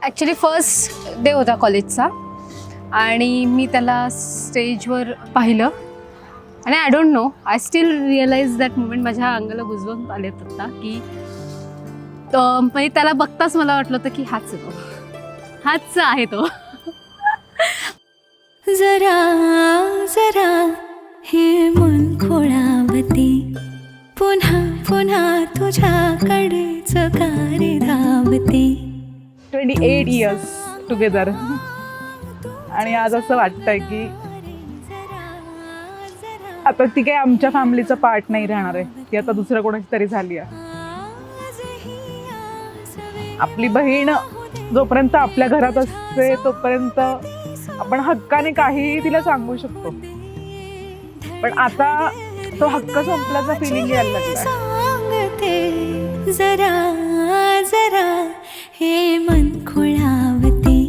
Actually first day होता कॉलेजचा आणि मी त्याला स्टेजवर पाहिलं आणि I don't know, I still realise that moment. माझ्या अंगाला गुजवून आले होता की म्हणजे त्याला बघताच मला वाटलं होतं की हाच आहे तो, हाच आहे तो. जरा जरा हे मन खोळावते, पुन्हा पुन्हा तुझ्याकडेच कारे धावते. 28 years टुगेदर आणि आज असं वाटतंय की आता ती काही आमच्या फॅमिलीचा पार्ट नाही राहणार आहे, ती आता दुसऱ्या कोणाची तरी झाली आहे. आपली बहीण जोपर्यंत आपल्या घरात असते तोपर्यंत आपण हक्काने काहीही तिला सांगू शकतो, पण आता तो हक्क संपल्याचा फिलिंग यायला लागला. सांगते जरा जरा हे मन खोळावते,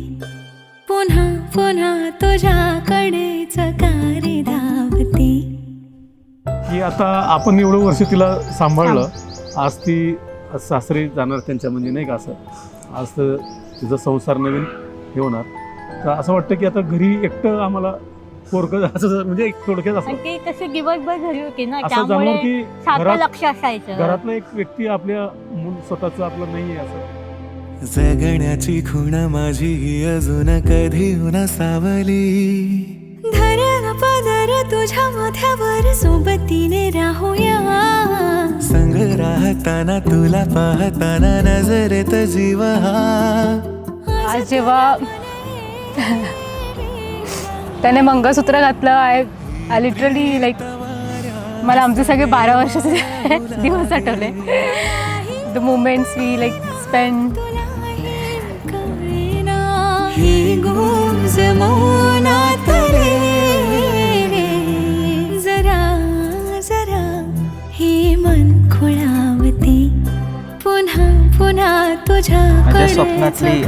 पुन्हा पुन्हा तुझ्याकडेच कारे धावते. की आता आपण एवढं वर्ष तिला सांभाळलं, आज ती सासरी जाणार त्यांच्या म्हणजे नाही का, असं आज तर तिचा संसार नवीन हे होणार. तर असं वाटतं की आता घरी एकटं आम्हाला पोरकं असं म्हणजे एक थोडक्यात असं ते कसे दिवसभर घरी होते ना, असं जाणवलं त्यामुळे की सारखं लक्ष असायचं. घरातला एक व्यक्ती आपल्या मूल स्वतःचं आपलं नाही आहे असं. जगण्याची खूण माझी अजून कधी न सावली, धरण पदर तुझ्या माथ्यावर सोबतीने राहूया. संग राहताना तुला पाहताना नजरेत जीव हा. आज जेव्हा त्याने मंगळसूत्र घातलं, आय लिटरली लाईक मला आमचे सगळे 12 वर्षाचे दिवस आठवले. The moments we like spend. ही गुंज मौनात रे, जरा जरा हे मन खोळावते, पुन्हा पुन्हा तुझ्याकडे स्वप्नातली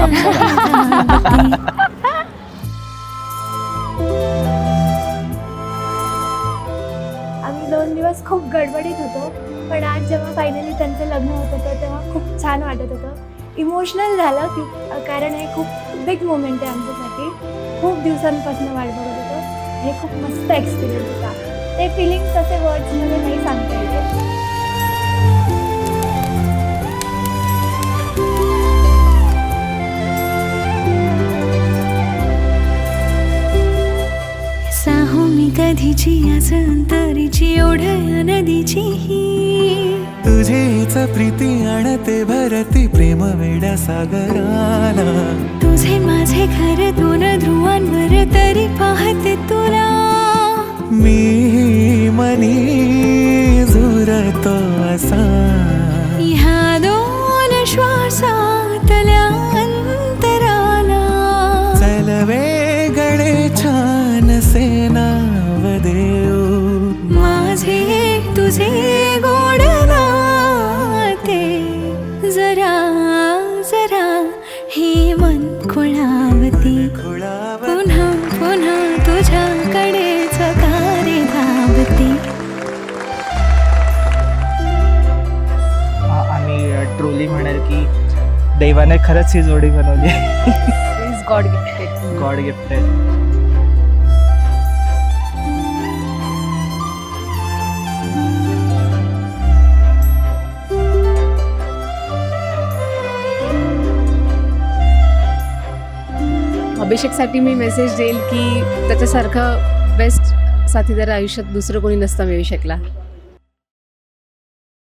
आम्ही 2 दिवस खूप गडबडीत होतो, पण आज जेव्हा फायनली त्यांचं लग्न होत होतं तेव्हा खूप छान वाटत होतं. इमोशनल झालं की कारण हे खूप बिग मोमेंट आहे आमच्यासाठी. खूप दिवसांपासून वाट बघत होतो. हे खूप मस्त एक्सपिरियन्स होता. ते फिलिंग्स असे वर्ड्समध्ये नाही सांगता येते. साहू मी कधीची आज अंतरीची ओढ नदीची ही, तुझीच प्रीती आणते भरती प्रेम वेड्या सागराला. तुझे माझे घर 2 ध्रुवांवर तरी पाहते तुला. मी मनी झुरतो असा ह्या 2 श्वासातल्या अंतराला. चल वेगळे छान से नाव देऊ, माझे तुझे गोड नाते. जरा जरा हे मन खोळावते, पुन्हा पुन्हा तुझ्याकडेच कारे धावते. आणि ट्रोली म्हणेल की दैवाने खरंच ही जोडी बनवली, is God gifted. God gifted. अभिषेकसाठी मी मेसेज देईल की त्याच्यासारखं बेस्ट साथीदार आयुष्यात दुसरं कोणी नसता मिळू शकला.